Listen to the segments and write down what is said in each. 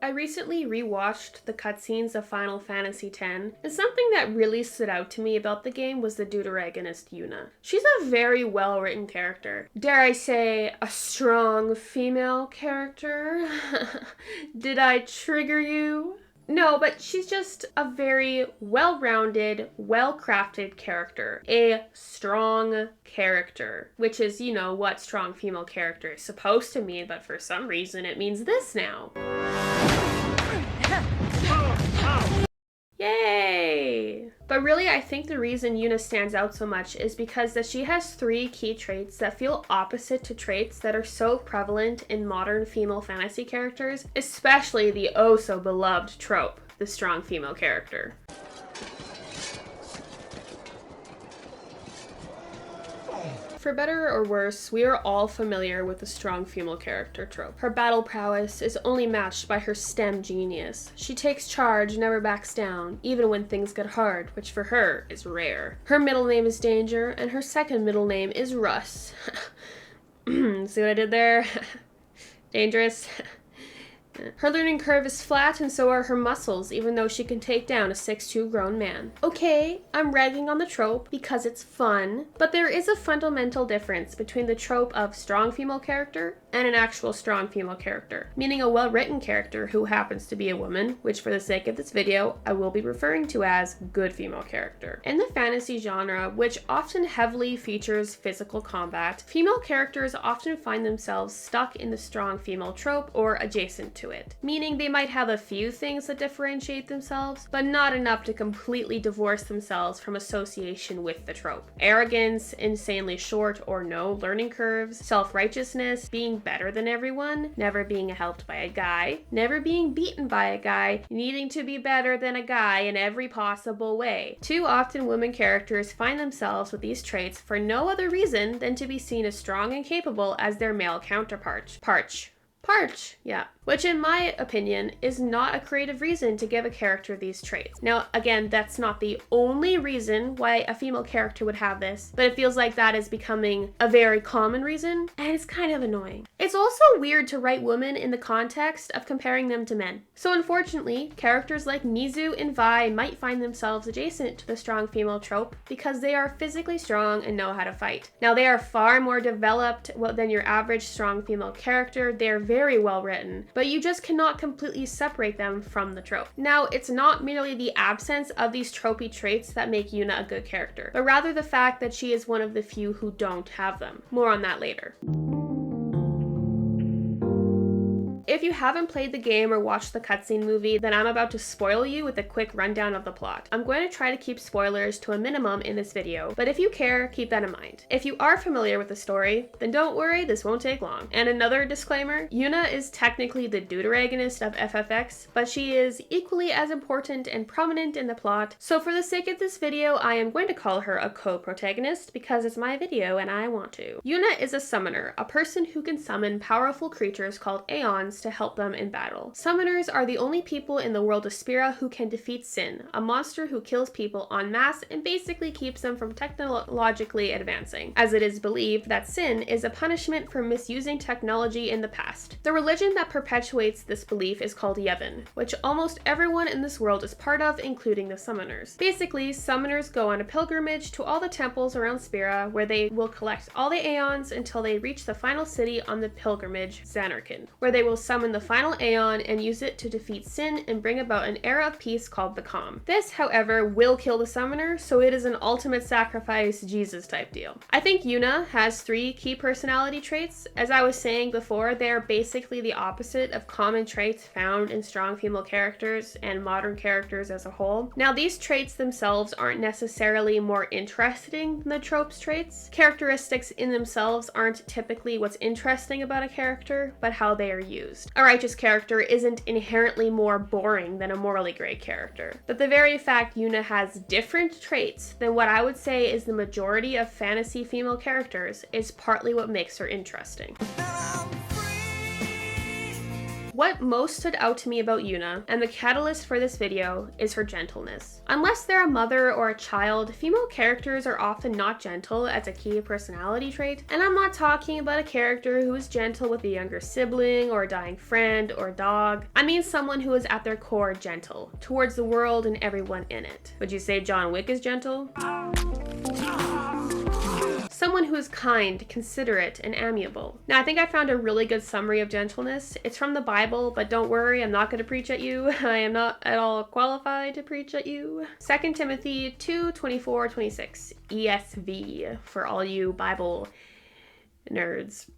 I recently rewatched the cutscenes of Final Fantasy X, and something that really stood out to me about the game was the deuteragonist Yuna. She's a very well-written character. Dare I say, a strong female character? Did I trigger you? No, but she's just a very well-rounded, well-crafted character. A strong character, which is, you know, what strong female character is supposed to mean, but for some reason it means this now. Yay! But really, I think the reason Yuna stands out so much is because that she has 3 key traits that feel opposite to traits that are so prevalent in modern female fantasy characters, especially the oh-so-beloved trope, the strong female character. For better or worse, we are all familiar with the strong female character trope. Her battle prowess is only matched by her STEM genius. She takes charge, never backs down, even when things get hard, which for her is rare. Her middle name is Danger, and her second middle name is Russ. See what I did there? Dangerous. Her learning curve is flat, and so are her muscles, even though she can take down a 6'2" grown man. Okay, I'm ragging on the trope because it's fun, but there is a fundamental difference between the trope of strong female character and an actual strong female character, meaning a well-written character who happens to be a woman, which for the sake of this video, I will be referring to as good female character. In the fantasy genre, which often heavily features physical combat, female characters often find themselves stuck in the strong female trope or adjacent to it, meaning they might have a few things that differentiate themselves, but not enough to completely divorce themselves from association with the trope. Arrogance, insanely short or no learning curves, self-righteousness, being better than everyone, never being helped by a guy, never being beaten by a guy, needing to be better than a guy in every possible way. Too often women characters find themselves with these traits for no other reason than to be seen as strong and capable as their male counterpart. Parch, yeah. Which in my opinion is not a creative reason to give a character these traits. Now, again, that's not the only reason why a female character would have this, but it feels like that is becoming a very common reason, and it's kind of annoying. It's also weird to write women in the context of comparing them to men. So unfortunately, characters like Mizu and Vi might find themselves adjacent to the strong female trope because they are physically strong and know how to fight. Now, they are far more developed than your average strong female character. They are very well written, but you just cannot completely separate them from the trope. Now, it's not merely the absence of these tropey traits that make Yuna a good character, but rather the fact that she is one of the few who don't have them. More on that later. If you haven't played the game or watched the cutscene movie, then I'm about to spoil you with a quick rundown of the plot. I'm going to try to keep spoilers to a minimum in this video, but if you care, keep that in mind. If you are familiar with the story, then don't worry, this won't take long. And another disclaimer, Yuna is technically the deuteragonist of FFX, but she is equally as important and prominent in the plot, so for the sake of this video, I am going to call her a co-protagonist because it's my video and I want to. Yuna is a summoner, a person who can summon powerful creatures called aeons to help them in battle. Summoners are the only people in the world of Spira who can defeat Sin, a monster who kills people en masse and basically keeps them from technologically advancing, as it is believed that Sin is a punishment for misusing technology in the past. The religion that perpetuates this belief is called Yevon, which almost everyone in this world is part of, including the summoners. Basically, summoners go on a pilgrimage to all the temples around Spira, where they will collect all the aeons until they reach the final city on the pilgrimage, Zanarkand, where they will summon the final Aeon and use it to defeat Sin and bring about an era of peace called the Calm. This, however, will kill the summoner, so it is an ultimate sacrifice Jesus type deal. I think Yuna has 3 key personality traits. As I was saying before, they are basically the opposite of common traits found in strong female characters and modern characters as a whole. Now, these traits themselves aren't necessarily more interesting than the trope's traits. Characteristics in themselves aren't typically what's interesting about a character, but how they are used. A righteous character isn't inherently more boring than a morally gray character, but the very fact Yuna has different traits than what I would say is the majority of fantasy female characters is partly what makes her interesting. What most stood out to me about Yuna, and the catalyst for this video, is her gentleness. Unless they're a mother or a child, female characters are often not gentle as a key personality trait, and I'm not talking about a character who is gentle with a younger sibling or a dying friend or dog. I mean someone who is at their core gentle, towards the world and everyone in it. Would you say John Wick is gentle? Someone who is kind, considerate, and amiable. Now, I think I found a really good summary of gentleness. It's from the Bible, but don't worry, I'm not going to preach at you. I am not at all qualified to preach at you. 2 Timothy 2:24-26, ESV, for all you Bible nerds.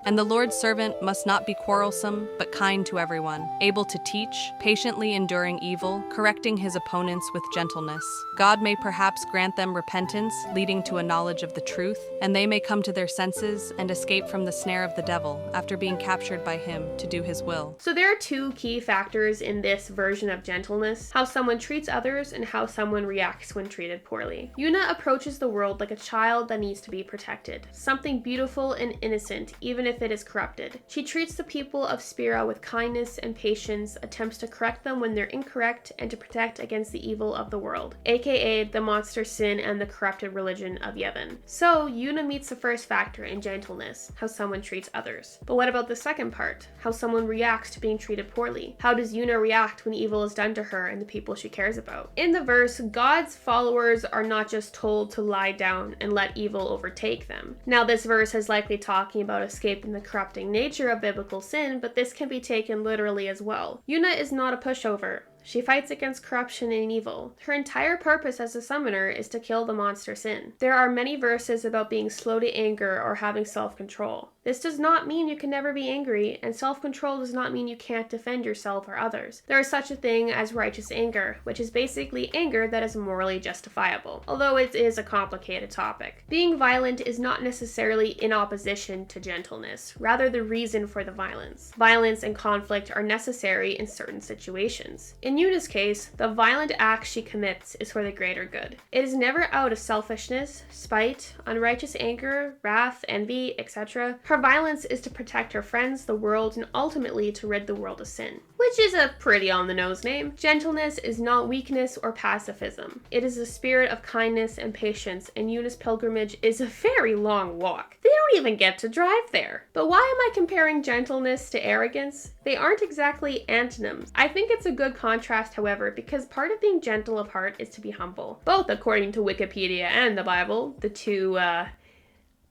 And the Lord's servant must not be quarrelsome, but kind to everyone, able to teach, patiently enduring evil, correcting his opponents with gentleness. God may perhaps grant them repentance, leading to a knowledge of the truth, and they may come to their senses and escape from the snare of the devil after being captured by him to do his will. So there are two key factors in this version of gentleness: how someone treats others and how someone reacts when treated poorly. Yuna approaches the world like a child that needs to be protected, something beautiful and innocent, even if it is corrupted. She treats the people of Spira with kindness and patience, attempts to correct them when they're incorrect, and to protect against the evil of the world, aka the monster sin and the corrupted religion of Yevon. So Yuna meets the first factor in gentleness, how someone treats others. But what about the second part? How someone reacts to being treated poorly? How does Yuna react when evil is done to her and the people she cares about? In the verse, God's followers are not just told to lie down and let evil overtake them. Now, this verse is likely talking about escaping the corrupting nature of biblical sin, but this can be taken literally as well. Yuna is not a pushover. She fights against corruption and evil. Her entire purpose as a summoner is to kill the monster sin. There are many verses about being slow to anger or having self-control. This does not mean you can never be angry, and self-control does not mean you can't defend yourself or others. There is such a thing as righteous anger, which is basically anger that is morally justifiable, although it is a complicated topic. Being violent is not necessarily in opposition to gentleness, rather the reason for the violence. Violence and conflict are necessary in certain situations. In Yuna's case, the violent act she commits is for the greater good. It is never out of selfishness, spite, unrighteous anger, wrath, envy, etc. Her violence is to protect her friends, the world, and ultimately to rid the world of sin. Which is a pretty on-the-nose name. Gentleness is not weakness or pacifism. It is a spirit of kindness and patience, and Yuna's pilgrimage is a very long walk. They don't even get to drive there. But why am I comparing gentleness to arrogance? They aren't exactly antonyms. I think it's a good contrast, however, because part of being gentle of heart is to be humble. Both according to Wikipedia and the Bible, the two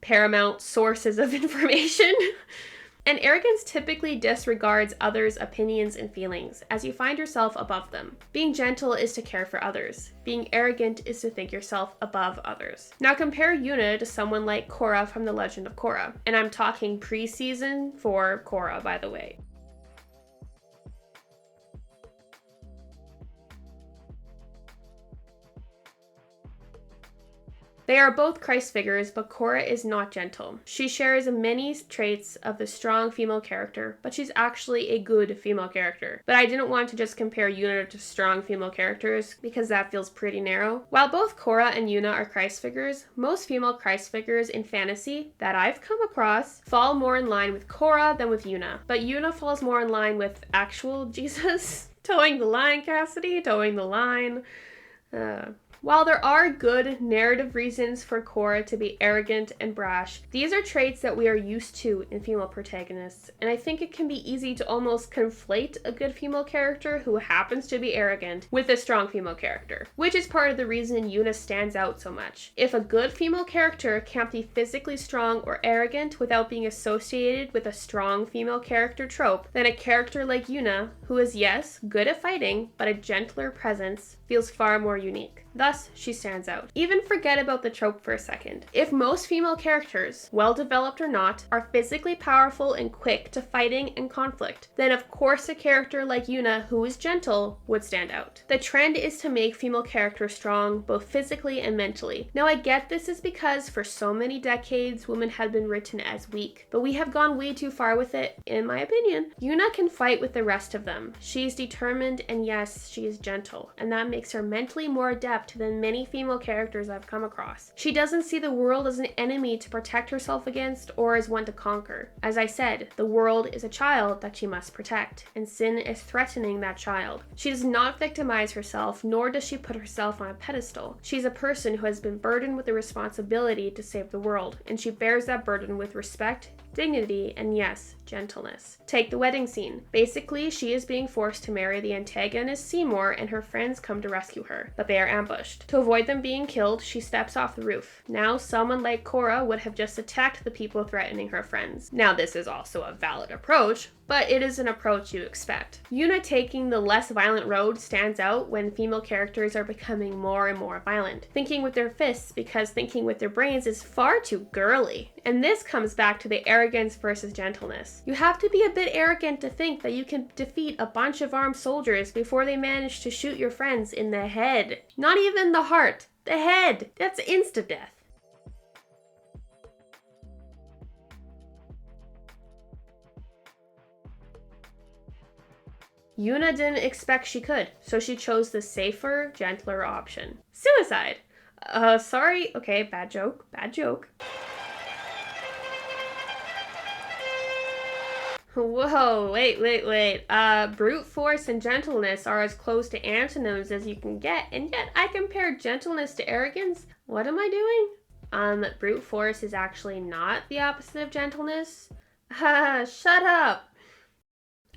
paramount sources of information. And arrogance typically disregards others' opinions and feelings, as you find yourself above them. Being gentle is to care for others. Being arrogant is to think yourself above others. Now compare Yuna to someone like Korra from The Legend of Korra. And I'm talking pre-season for Korra, by the way. They are both Christ figures, but Korra is not gentle. She shares many traits of the strong female character, but she's actually a good female character. But I didn't want to just compare Yuna to strong female characters, because that feels pretty narrow. While both Korra and Yuna are Christ figures, most female Christ figures in fantasy that I've come across fall more in line with Korra than with Yuna. But Yuna falls more in line with actual Jesus. Towing the line, Cassidy, towing the line. While there are good narrative reasons for Korra to be arrogant and brash, these are traits that we are used to in female protagonists, and I think it can be easy to almost conflate a good female character who happens to be arrogant with a strong female character, which is part of the reason Yuna stands out so much. If a good female character can't be physically strong or arrogant without being associated with a strong female character trope, then a character like Yuna, who is yes, good at fighting, but a gentler presence, feels far more unique. Thus, she stands out. Even forget about the trope for a second. If most female characters, well developed or not, are physically powerful and quick to fighting and conflict, then of course a character like Yuna, who is gentle, would stand out. The trend is to make female characters strong, both physically and mentally. Now I get this is because for so many decades, women have been written as weak, but we have gone way too far with it, in my opinion. Yuna can fight with the rest of them. She is determined, and yes, she is gentle, and that makes her mentally more adept than many female characters I've come across. She doesn't see the world as an enemy to protect herself against or as one to conquer. As I said, the world is a child that she must protect, and sin is threatening that child. She does not victimize herself, nor does she put herself on a pedestal. She's a person who has been burdened with the responsibility to save the world, and she bears that burden with respect, dignity, and yes, gentleness. Take the wedding scene. Basically, she is being forced to marry the antagonist Seymour, and her friends come to rescue her, but they are ambushed. To avoid them being killed, she steps off the roof. Now, someone like Cora would have just attacked the people threatening her friends. Now, this is also a valid approach, but it is an approach you expect. Yuna taking the less violent road stands out when female characters are becoming more and more violent, thinking with their fists because thinking with their brains is far too girly. And this comes back to the arrogance versus gentleness. You have to be a bit arrogant to think that you can defeat a bunch of armed soldiers before they manage to shoot your friends in the head. Not even the heart, the head. That's insta-death. Yuna didn't expect she could, so she chose the safer, gentler option. Suicide. Sorry. Okay, bad joke. Whoa, wait. Brute force and gentleness are as close to antonyms as you can get, and yet I compared gentleness to arrogance? What am I doing? Brute force is actually not the opposite of gentleness. Shut up!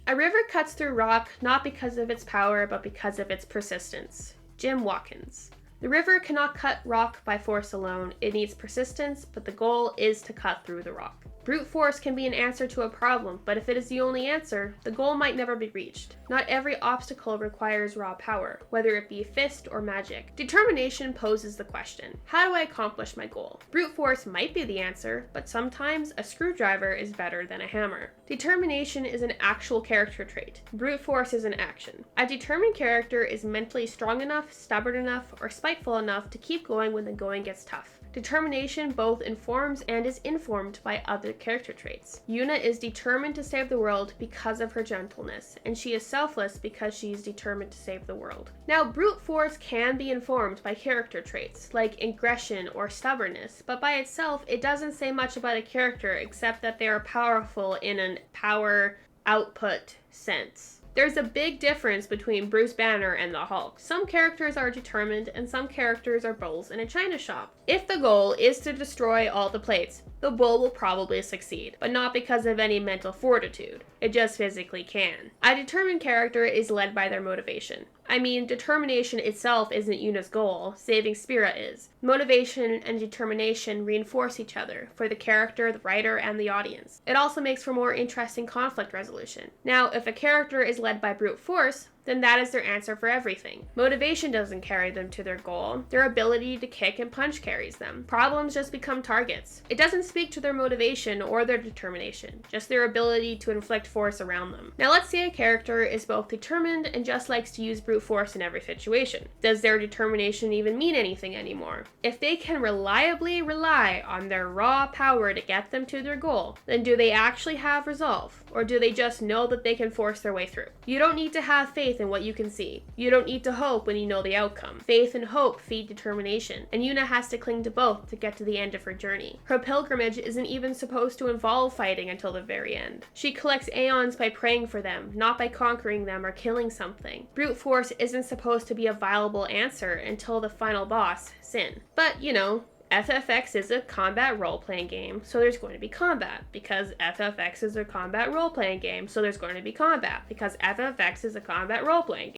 A river cuts through rock not because of its power, but because of its persistence. Jim Watkins. The river cannot cut rock by force alone. It needs persistence, but the goal is to cut through the rock. Brute force can be an answer to a problem, but if it is the only answer, the goal might never be reached. Not every obstacle requires raw power, whether it be fist or magic. Determination poses the question, how do I accomplish my goal? Brute force might be the answer, but sometimes a screwdriver is better than a hammer. Determination is an actual character trait. Brute force is an action. A determined character is mentally strong enough, stubborn enough, or spiteful enough to keep going when the going gets tough. Determination both informs and is informed by other character traits. Yuna is determined to save the world because of her gentleness, and she is selfless because she is determined to save the world. Now, brute force can be informed by character traits, like aggression or stubbornness, but by itself, it doesn't say much about a character except that they are powerful in an power output sense. There's a big difference between Bruce Banner and the Hulk. Some characters are determined and some characters are bulls in a china shop. If the goal is to destroy all the plates, the bull will probably succeed, but not because of any mental fortitude. It just physically can. A determined character is led by their motivation. I mean, determination itself isn't Yuna's goal, saving Spira is. Motivation and determination reinforce each other, for the character, the writer, and the audience. It also makes for more interesting conflict resolution. Now, if a character is led by brute force, then that is their answer for everything. Motivation doesn't carry them to their goal. Their ability to kick and punch carries them. Problems just become targets. It doesn't speak to their motivation or their determination, just their ability to inflict force around them. Now let's say a character is both determined and just likes to use brute force in every situation. Does their determination even mean anything anymore? If they can reliably rely on their raw power to get them to their goal, then do they actually have resolve? Or do they just know that they can force their way through? You don't need to have faith in what you can see. You don't need to hope when you know the outcome. Faith and hope feed determination, and Yuna has to cling to both to get to the end of her journey. Her pilgrimage isn't even supposed to involve fighting until the very end. She collects aeons by praying for them, not by conquering them or killing something. Brute force isn't supposed to be a viable answer until the final boss, Sin. But, you know, FFX is a combat role-playing game, so there's going to be combat, because FFX is a combat role-playing game, so there's going to be combat, because FFX is a combat role-playing game.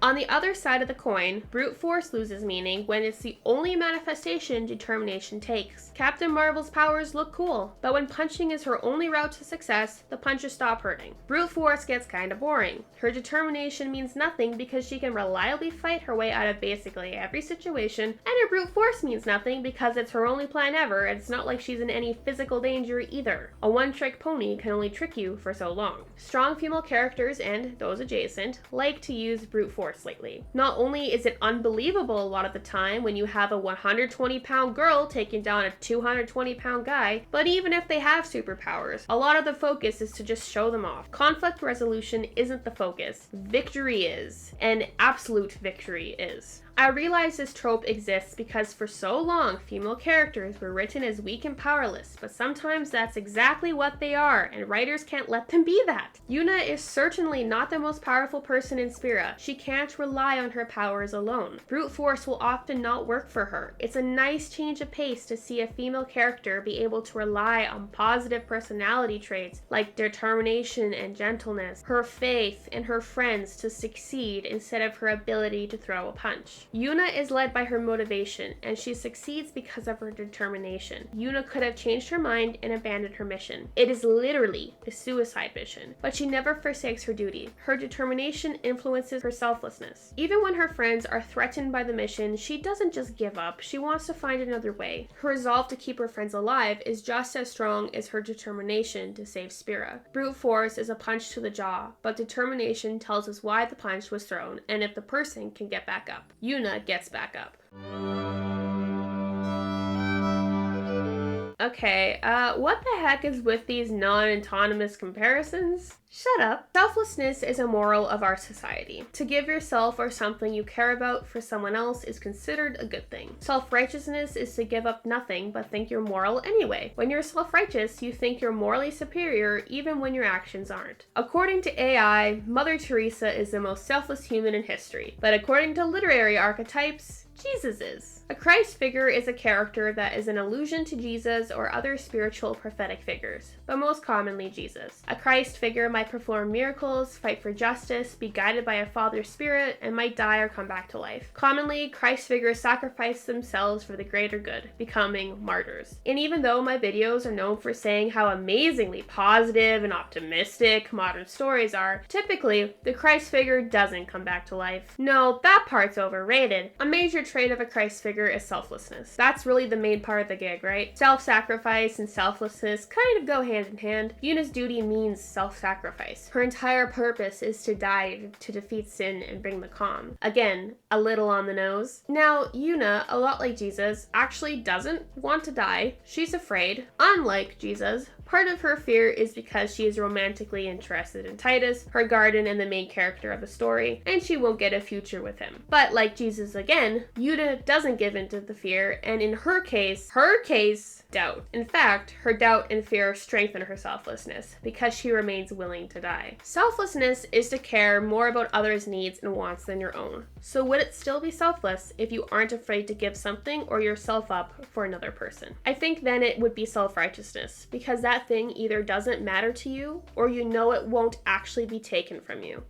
On the other side of the coin, brute force loses meaning when it's the only manifestation determination takes. Captain Marvel's powers look cool, but when punching is her only route to success, the punches stop hurting. Brute force gets kinda boring. Her determination means nothing because she can reliably fight her way out of basically every situation, and her brute force means nothing because it's her only plan ever, and it's not like she's in any physical danger either. A one-trick pony can only trick you for so long. Strong female characters, and those adjacent, like to use brute force lately. Not only is it unbelievable a lot of the time when you have a 120-pound girl taking down a 220-pound guy, but even if they have superpowers, a lot of the focus is to just show them off. Conflict resolution isn't the focus. Victory is. And absolute victory is. I realize this trope exists because for so long, female characters were written as weak and powerless, but sometimes that's exactly what they are, and writers can't let them be that. Yuna is certainly not the most powerful person in Spira. She can't rely on her powers alone. Brute force will often not work for her. It's a nice change of pace to see a female character be able to rely on positive personality traits like determination and gentleness, her faith, and her friends to succeed instead of her ability to throw a punch. Yuna is led by her motivation, and she succeeds because of her determination. Yuna could have changed her mind and abandoned her mission. It is literally a suicide mission, but she never forsakes her duty. Her determination influences her selflessness. Even when her friends are threatened by the mission, she doesn't just give up, she wants to find another way. Her resolve to keep her friends alive is just as strong as her determination to save Spira. Brute force is a punch to the jaw, but determination tells us why the punch was thrown and if the person can get back up. Yuna gets back up. Okay, what the heck is with these non-autonomous comparisons? Shut up. Selflessness is a moral of our society. To give yourself or something you care about for someone else is considered a good thing. Self-righteousness is to give up nothing but think you're moral anyway. When you're self-righteous, you think you're morally superior even when your actions aren't. According to AI, Mother Teresa is the most selfless human in history. But according to literary archetypes, Jesus is. A Christ figure is a character that is an allusion to Jesus or other spiritual prophetic figures, but most commonly Jesus. A Christ figure might perform miracles, fight for justice, be guided by a Father Spirit, and might die or come back to life. Commonly, Christ figures sacrifice themselves for the greater good, becoming martyrs. And even though my videos are known for saying how amazingly positive and optimistic modern stories are, typically, the Christ figure doesn't come back to life. No, that part's overrated. A major trait of a Christ figure is selflessness. That's really the main part of the gig, right? Self-sacrifice and selflessness kind of go hand in hand. Yuna's duty means self-sacrifice. Her entire purpose is to die to defeat sin and bring the calm. Again, a little on the nose. Now, Yuna, a lot like Jesus, actually doesn't want to die. She's afraid. Unlike Jesus, part of her fear is because she is romantically interested in Titus, her garden, and the main character of the story, and she won't get a future with him. But like Jesus again, Yuna doesn't give in to the fear, and in her case, doubt. In fact, her doubt and fear strengthen her selflessness because she remains willing to die. Selflessness is to care more about others' needs and wants than your own. So would it still be selfless if you aren't afraid to give something or yourself up for another person? I think then it would be self-righteousness, because that thing either doesn't matter to you or you know it won't actually be taken from you.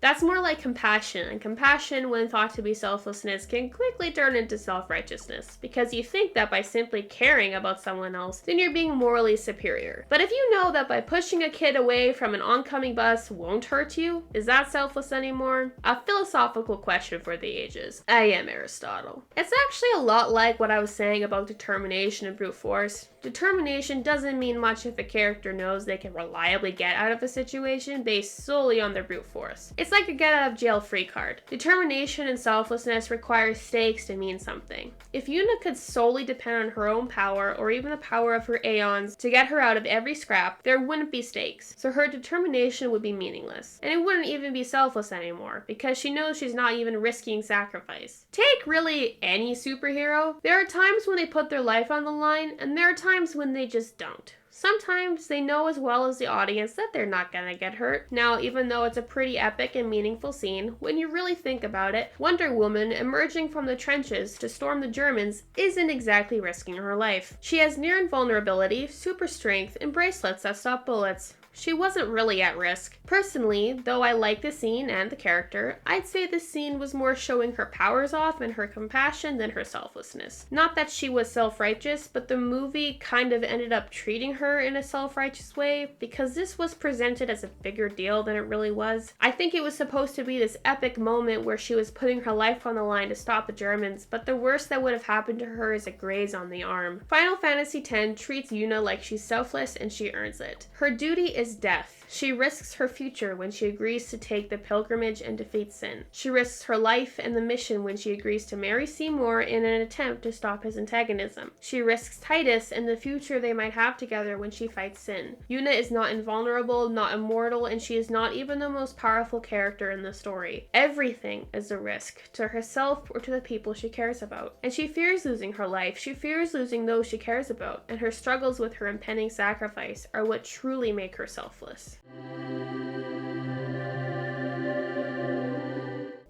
That's more like compassion, and compassion, when thought to be selflessness, can quickly turn into self-righteousness, because you think that by simply caring about someone else, then you're being morally superior. But if you know that by pushing a kid away from an oncoming bus won't hurt you, is that selfless anymore? A philosophical question for the ages. I am Aristotle. It's actually a lot like what I was saying about determination and brute force. Determination doesn't mean much if a character knows they can reliably get out of a situation based solely on their brute force. It's like a get out of jail free card. Determination and selflessness require stakes to mean something. If Yuna could solely depend on her own power or even the power of her aeons to get her out of every scrap, there wouldn't be stakes, so her determination would be meaningless. And it wouldn't even be selfless anymore, because she knows she's not even risking sacrifice. Take really any superhero. There are times when they put their life on the line, and there are times when they just don't. Sometimes they know as well as the audience that they're not gonna get hurt. Now, even though it's a pretty epic and meaningful scene, when you really think about it, Wonder Woman emerging from the trenches to storm the Germans isn't exactly risking her life. She has near invulnerability, super strength, and bracelets that stop bullets. She wasn't really at risk. Personally, though I like the scene and the character, I'd say the scene was more showing her powers off and her compassion than her selflessness. Not that she was self-righteous, but the movie kind of ended up treating her in a self-righteous way, because this was presented as a bigger deal than it really was. I think it was supposed to be this epic moment where she was putting her life on the line to stop the Germans, but the worst that would have happened to her is a graze on the arm. Final Fantasy X treats Yuna like she's selfless and she earns it. Her duty is death. She risks her future when she agrees to take the pilgrimage and defeat sin. She risks her life and the mission when she agrees to marry Seymour in an attempt to stop his antagonism. She risks Titus and the future they might have together when she fights sin. Yuna is not invulnerable, not immortal, and she is not even the most powerful character in the story. Everything is a risk, to herself or to the people she cares about. And she fears losing her life, she fears losing those she cares about, and her struggles with her impending sacrifice are what truly make her selfless.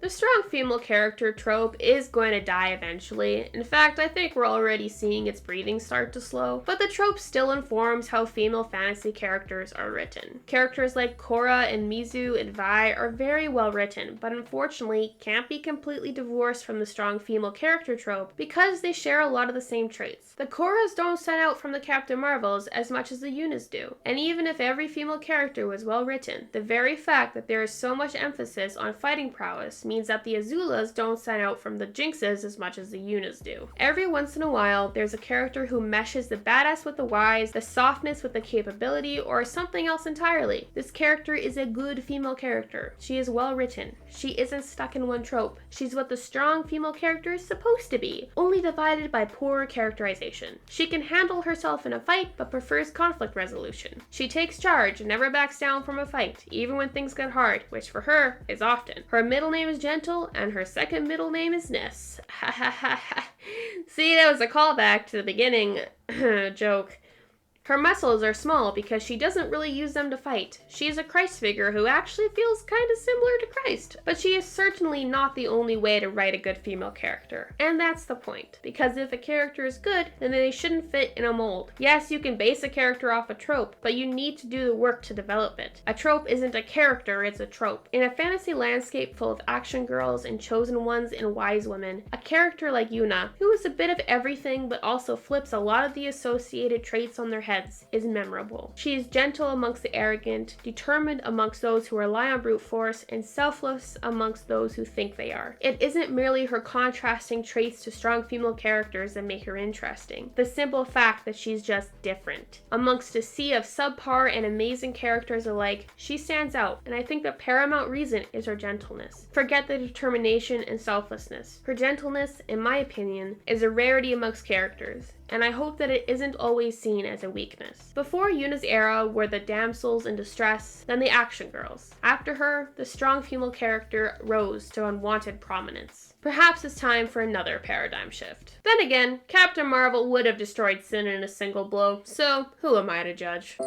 The strong female character trope is going to die eventually. In fact, I think we're already seeing its breathing start to slow, but the trope still informs how female fantasy characters are written. Characters like Korra and Mizu and Vi are very well written, but unfortunately can't be completely divorced from the strong female character trope because they share a lot of the same traits. The Korras don't stand out from the Captain Marvels as much as the Yunas do, and even if every female character was well written, the very fact that there is so much emphasis on fighting prowess means that the Azulas don't stand out from the Jinxes as much as the Yunas do. Every once in a while, there's a character who meshes the badass with the wise, the softness with the capability, or something else entirely. This character is a good female character. She is well written. She isn't stuck in one trope. She's what the strong female character is supposed to be, only divided by poor characterization. She can handle herself in a fight, but prefers conflict resolution. She takes charge and never backs down from a fight, even when things get hard, which for her is often. Her middle name is Gentle, and her second middle name is Ness. Ha ha ha ha. See, that was a callback to the beginning joke. Her muscles are small because she doesn't really use them to fight. She is a Christ figure who actually feels kind of similar to Christ. But she is certainly not the only way to write a good female character. And that's the point. Because if a character is good, then they shouldn't fit in a mold. Yes, you can base a character off a trope, but you need to do the work to develop it. A trope isn't a character, it's a trope. In a fantasy landscape full of action girls and chosen ones and wise women, a character like Yuna, who is a bit of everything but also flips a lot of the associated traits on their head, is memorable. She is gentle amongst the arrogant, determined amongst those who rely on brute force, and selfless amongst those who think they are. It isn't merely her contrasting traits to strong female characters that make her interesting. The simple fact that she's just different. Amongst a sea of subpar and amazing characters alike, she stands out, and I think the paramount reason is her gentleness. Forget the determination and selflessness. Her gentleness, in my opinion, is a rarity amongst characters, and I hope that it isn't always seen as a weakness. Before Yuna's era were the damsels in distress, then the action girls. After her, the strong female character rose to unwanted prominence. Perhaps it's time for another paradigm shift. Then again, Captain Marvel would have destroyed sin in a single blow, so who am I to judge?